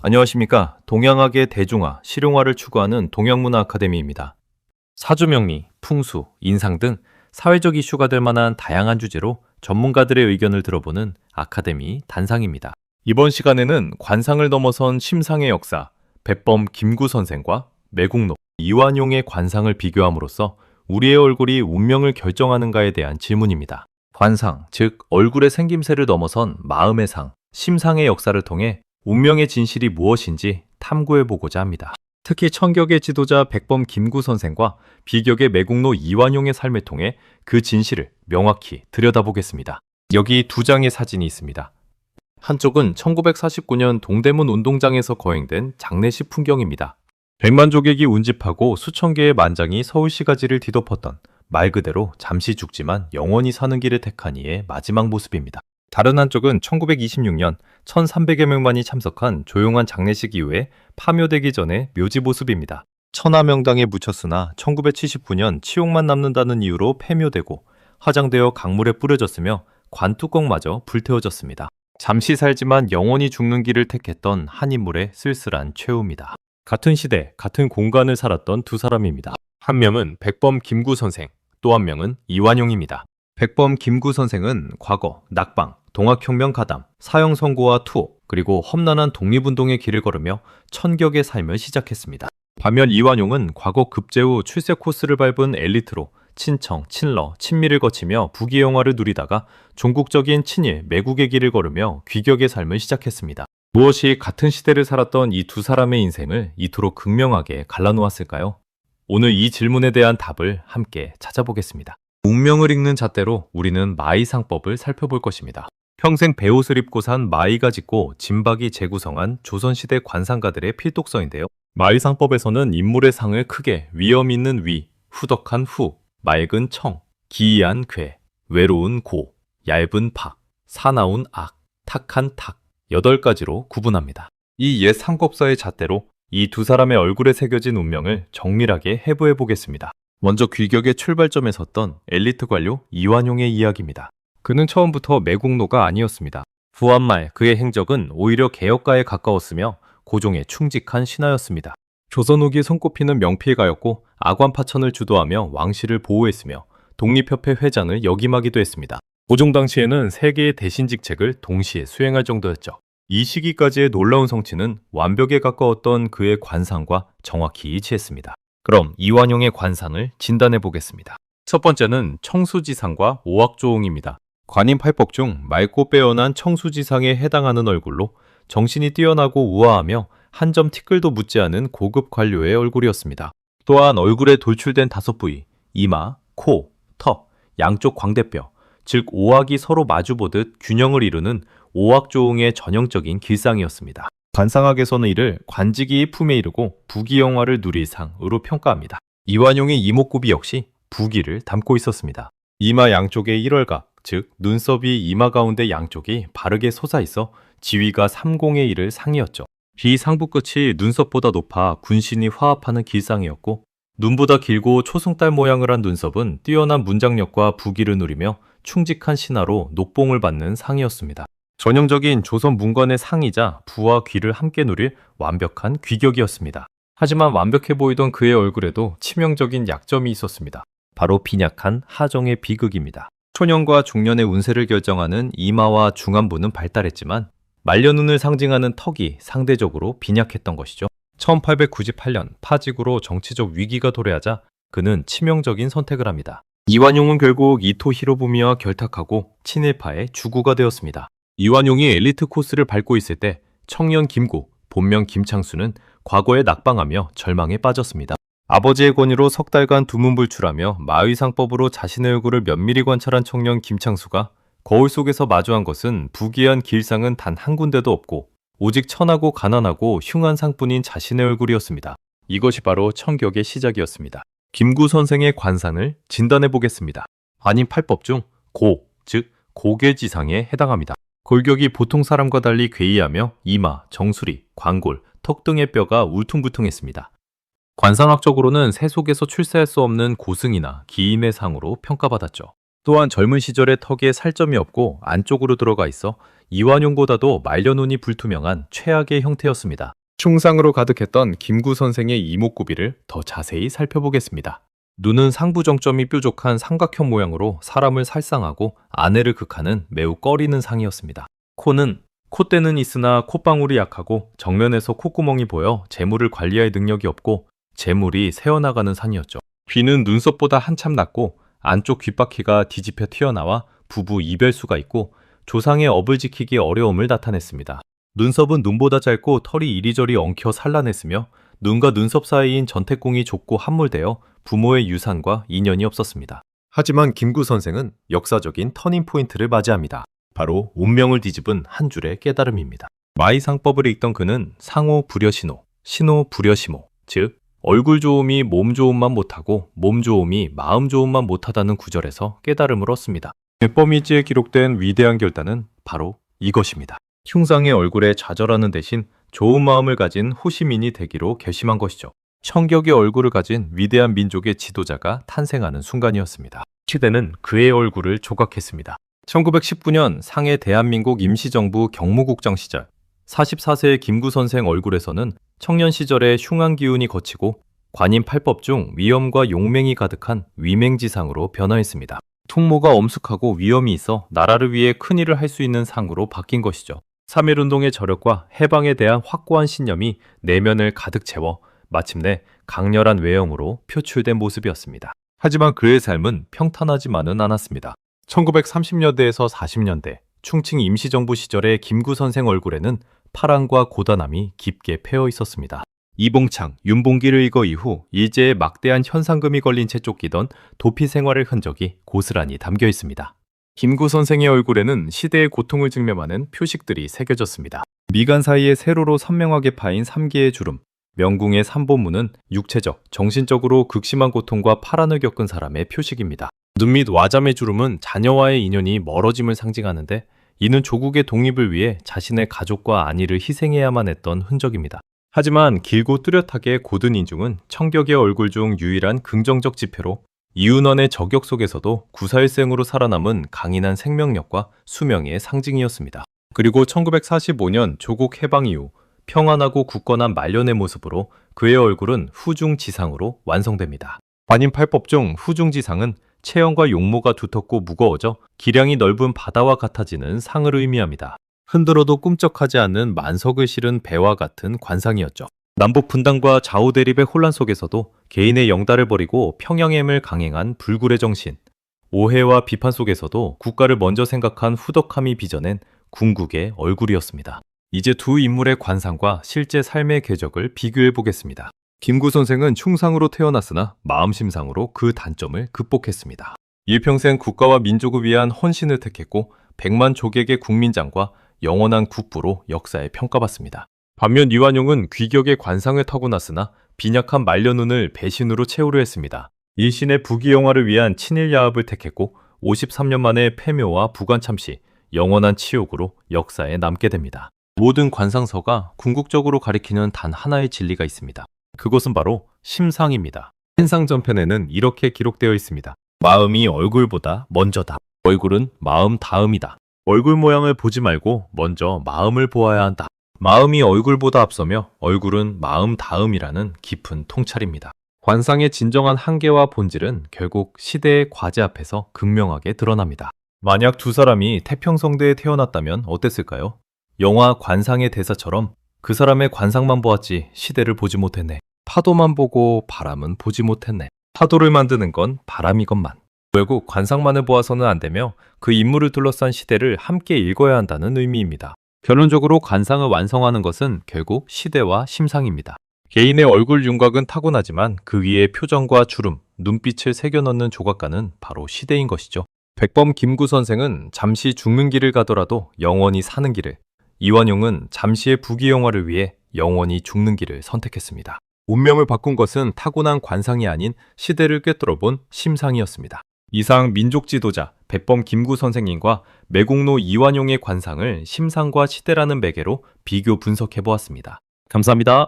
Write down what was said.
안녕하십니까. 동양학의 대중화, 실용화를 추구하는 동양문화 아카데미입니다. 사주명리, 풍수, 인상 등 사회적 이슈가 될 만한 다양한 주제로 전문가들의 의견을 들어보는 아카데미 단상입니다. 이번 시간에는 관상을 넘어선 심상의 역사, 백범 김구 선생과 매국노 이완용의 관상을 비교함으로써 우리의 얼굴이 운명을 결정하는가에 대한 질문입니다. 관상, 즉 얼굴의 생김새를 넘어선 마음의 상, 심상의 역사를 통해 운명의 진실이 무엇인지 탐구해보고자 합니다. 특히 천격의 지도자 백범 김구 선생과 비격의 매국노 이완용의 삶을 통해 그 진실을 명확히 들여다보겠습니다. 여기 두 장의 사진이 있습니다. 한쪽은 1949년 동대문 운동장에서 거행된 장례식 풍경입니다. 100만 조객이 운집하고 수천 개의 만장이 서울시가지를 뒤덮었던 말 그대로 잠시 죽지만 영원히 사는 길을 택한 이의 마지막 모습입니다. 다른 한쪽은 1926년 1,300여 명만이 참석한 조용한 장례식 이후에 파묘되기 전의 묘지 모습입니다. 천하명당에 묻혔으나 1979년 치욕만 남는다는 이유로 폐묘되고 화장되어 강물에 뿌려졌으며 관뚜껑마저 불태워졌습니다. 잠시 살지만 영원히 죽는 길을 택했던 한 인물의 쓸쓸한 최후입니다. 같은 시대, 같은 공간을 살았던 두 사람입니다. 한 명은 백범 김구 선생, 또 한 명은 이완용입니다. 백범 김구 선생은 과거 낙방, 동학혁명 가담, 사형 선고와 투옥, 그리고 험난한 독립운동의 길을 걸으며 천격의 삶을 시작했습니다. 반면 이완용은 과거 급제 후 출세 코스를 밟은 엘리트로 친청, 친러, 친미를 거치며 부귀영화를 누리다가 종국적인 친일, 매국의 길을 걸으며 귀격의 삶을 시작했습니다. 무엇이 같은 시대를 살았던 이 두 사람의 인생을 이토록 극명하게 갈라놓았을까요? 오늘 이 질문에 대한 답을 함께 찾아보겠습니다. 운명을 읽는 잣대로 우리는 마이상법을 살펴볼 것입니다. 평생 배옷을 입고 산 마이가 짓고 진박이 재구성한 조선시대 관상가들의 필독서인데요. 마이상법에서는 인물의 상을 크게 위험 있는 위, 후덕한 후, 맑은 청, 기이한 괴, 외로운 고, 얇은 박, 사나운 악, 탁한 탁 8가지로 구분합니다. 이 옛 상법서의 잣대로 이 두 사람의 얼굴에 새겨진 운명을 정밀하게 해부해 보겠습니다. 먼저 귀격의 출발점에 섰던 엘리트 관료 이완용의 이야기입니다. 그는 처음부터 매국노가 아니었습니다. 부한말 그의 행적은 오히려 개혁가에 가까웠으며 고종의 충직한 신하였습니다. 조선 후기 손꼽히는 명필가였고 아관파천을 주도하며 왕실을 보호했으며 독립협회 회장을 역임하기도 했습니다. 고종 당시에는 세 개의 대신 직책을 동시에 수행할 정도였죠. 이 시기까지의 놀라운 성취는 완벽에 가까웠던 그의 관상과 정확히 일치했습니다. 그럼 이완용의 관상을 진단해 보겠습니다. 첫 번째는 청수지상과 오악조옹입니다. 관인팔법 중 맑고 빼어난 청수지상에 해당하는 얼굴로 정신이 뛰어나고 우아하며 한 점 티끌도 묻지 않은 고급 관료의 얼굴이었습니다. 또한 얼굴에 돌출된 5부위, 이마, 코, 턱, 양쪽 광대뼈, 즉 오악이 서로 마주보듯 균형을 이루는 오악조옹의 전형적인 길상이었습니다. 관상학에서는 이를 관직이 품에 이르고 부귀영화를 누릴 상으로 평가합니다. 이완용의 이목구비 역시 부귀를 담고 있었습니다. 이마 양쪽의 일월각, 즉 눈썹이 이마 가운데 양쪽이 바르게 솟아있어 지위가 3공에 이를 상이었죠. 귀 상부 끝이 눈썹보다 높아 군신이 화합하는 길상이었고 눈보다 길고 초승달 모양을 한 눈썹은 뛰어난 문장력과 부귀를 누리며 충직한 신하로 녹봉을 받는 상이었습니다. 전형적인 조선 문관의 상이자 부와 귀를 함께 누릴 완벽한 귀격이었습니다. 하지만 완벽해 보이던 그의 얼굴에도 치명적인 약점이 있었습니다. 바로 빈약한 하정의 비극입니다. 초년과 중년의 운세를 결정하는 이마와 중안부는 발달했지만 말년운을 상징하는 턱이 상대적으로 빈약했던 것이죠. 1898년 파직으로 정치적 위기가 도래하자 그는 치명적인 선택을 합니다. 이완용은 결국 이토 히로부미와 결탁하고 친일파의 주구가 되었습니다. 이완용이 엘리트 코스를 밟고 있을 때 청년 김구, 본명 김창수는 과거에 낙방하며 절망에 빠졌습니다. 아버지의 권유로 석 달간 두문불출하며 마의상법으로 자신의 얼굴을 면밀히 관찰한 청년 김창수가 거울 속에서 마주한 것은 부귀한 길상은 단 한 군데도 없고 오직 천하고 가난하고 흉한 상뿐인 자신의 얼굴이었습니다. 이것이 바로 천격의 시작이었습니다. 김구 선생의 관상을 진단해 보겠습니다. 관인팔법 중 고, 즉 고괴지상에 해당합니다. 골격이 보통 사람과 달리 괴이하며 이마, 정수리, 광골, 턱 등의 뼈가 울퉁불퉁했습니다. 관상학적으로는 새 속에서 출세할 수 없는 고승이나 기임의 상으로 평가받았죠. 또한 젊은 시절에 턱에 살점이 없고 안쪽으로 들어가 있어 이완용보다도 말려눈이 불투명한 최악의 형태였습니다. 충상으로 가득했던 김구 선생의 이목구비를 더 자세히 살펴보겠습니다. 눈은 상부 정점이 뾰족한 삼각형 모양으로 사람을 살상하고 안해를 극하는 매우 꺼리는 상이었습니다. 코는 콧대는 있으나 콧방울이 약하고 정면에서 콧구멍이 보여 재물을 관리할 능력이 없고 재물이 새어나가는 상이었죠. 귀는 눈썹보다 한참 낮고 안쪽 귓바퀴가 뒤집혀 튀어나와 부부 이별수가 있고 조상의 업을 지키기 어려움을 나타냈습니다. 눈썹은 눈보다 짧고 털이 이리저리 엉켜 산란했으며 눈과 눈썹 사이인 전태궁이 좁고 함몰되어 부모의 유산과 인연이 없었습니다. 하지만 김구 선생은 역사적인 터닝포인트를 맞이합니다. 바로 운명을 뒤집은 한 줄의 깨달음입니다. 마이상법을 읽던 그는 상호 불여신호, 신호 불여시모, 즉 얼굴 좋음이 몸 좋음만 못하고 몸 좋음이 마음 좋음만 못하다는 구절에서 깨달음을 얻습니다. 백범이지에 기록된 위대한 결단은 바로 이것입니다. 흉상의 얼굴에 좌절하는 대신 좋은 마음을 가진 호시민이 되기로 결심한 것이죠. 청격의 얼굴을 가진 위대한 민족의 지도자가 탄생하는 순간이었습니다. 시대는 그의 얼굴을 조각했습니다. 1919년 상해 대한민국 임시정부 경무국장 시절 44세의 김구 선생 얼굴에서는 청년 시절의 흉한 기운이 거치고 관인 8법 중 위엄과 용맹이 가득한 위맹지상으로 변화했습니다. 통모가 엄숙하고 위엄이 있어 나라를 위해 큰일을 할 수 있는 상으로 바뀐 것이죠. 3.1운동의 저력과 해방에 대한 확고한 신념이 내면을 가득 채워 마침내 강렬한 외형으로 표출된 모습이었습니다. 하지만 그의 삶은 평탄하지만은 않았습니다. 1930년대에서 40년대 충칭 임시정부 시절의 김구 선생 얼굴에는 파랑과 고단함이 깊게 패어 있었습니다. 이봉창, 윤봉기를 읽어 이후 일제에 막대한 현상금이 걸린 채 쫓기던 도피 생활의 흔적이 고스란히 담겨 있습니다. 김구 선생의 얼굴에는 시대의 고통을 직면하는 표식들이 새겨졌습니다. 미간 사이에 세로로 선명하게 파인 3개의 주름, 명궁의 3본문은 육체적, 정신적으로 극심한 고통과 파란을 겪은 사람의 표식입니다. 눈 밑 와잠의 주름은 자녀와의 인연이 멀어짐을 상징하는데 이는 조국의 독립을 위해 자신의 가족과 안위를 희생해야만 했던 흔적입니다. 하지만 길고 뚜렷하게 고든 인중은 청격의 얼굴 중 유일한 긍정적 지표로 이윤원의 저격 속에서도 구사일생으로 살아남은 강인한 생명력과 수명의 상징이었습니다. 그리고 1945년 조국 해방 이후 평안하고 굳건한 말년의 모습으로 그의 얼굴은 후중지상으로 완성됩니다. 관인 8법 중 후중지상은 체형과 용모가 두텁고 무거워져 기량이 넓은 바다와 같아지는 상을 의미합니다. 흔들어도 꿈쩍하지 않는 만석을 실은 배와 같은 관상이었죠. 남북 분단과 좌우 대립의 혼란 속에서도 개인의 영달을 버리고 평양엠을 강행한 불굴의 정신, 오해와 비판 속에서도 국가를 먼저 생각한 후덕함이 빚어낸 궁극의 얼굴이었습니다. 이제 두 인물의 관상과 실제 삶의 궤적을 비교해 보겠습니다. 김구 선생은 충상으로 태어났으나 마음심상으로 그 단점을 극복했습니다. 일평생 국가와 민족을 위한 헌신을 택했고 100만 조객의 국민장과 영원한 국부로 역사에 평가받습니다. 반면 이완용은 귀격의 관상을 타고났으나 빈약한 말려눈을 배신으로 채우려 했습니다. 일신의 부귀영화를 위한 친일 야합을 택했고 53년 만에 폐묘와 부관참시, 영원한 치욕으로 역사에 남게 됩니다. 모든 관상서가 궁극적으로 가리키는 단 하나의 진리가 있습니다. 그것은 바로 심상입니다. 신상전편에는 이렇게 기록되어 있습니다. 마음이 얼굴보다 먼저다. 얼굴은 마음 다음이다. 얼굴 모양을 보지 말고 먼저 마음을 보아야 한다. 마음이 얼굴보다 앞서며 얼굴은 마음 다음이라는 깊은 통찰입니다. 관상의 진정한 한계와 본질은 결국 시대의 과제 앞에서 극명하게 드러납니다. 만약 두 사람이 태평성대에 태어났다면 어땠을까요? 영화 관상의 대사처럼 그 사람의 관상만 보았지 시대를 보지 못했네. 파도만 보고 바람은 보지 못했네. 파도를 만드는 건 바람이건만. 결국 관상만을 보아서는 안 되며 그 인물을 둘러싼 시대를 함께 읽어야 한다는 의미입니다. 결론적으로 관상을 완성하는 것은 결국 시대와 심상입니다. 개인의 얼굴 윤곽은 타고나지만 그 위에 표정과 주름, 눈빛을 새겨 넣는 조각가는 바로 시대인 것이죠. 백범 김구 선생은 잠시 죽는 길을 가더라도 영원히 사는 길을, 이완용은 잠시의 부귀영화를 위해 영원히 죽는 길을 선택했습니다. 운명을 바꾼 것은 타고난 관상이 아닌 시대를 꿰뚫어본 심상이었습니다. 이상 민족 지도자 백범 김구 선생님과 매국노 이완용의 관상을 심상과 시대라는 매개로 비교 분석해 보았습니다. 감사합니다.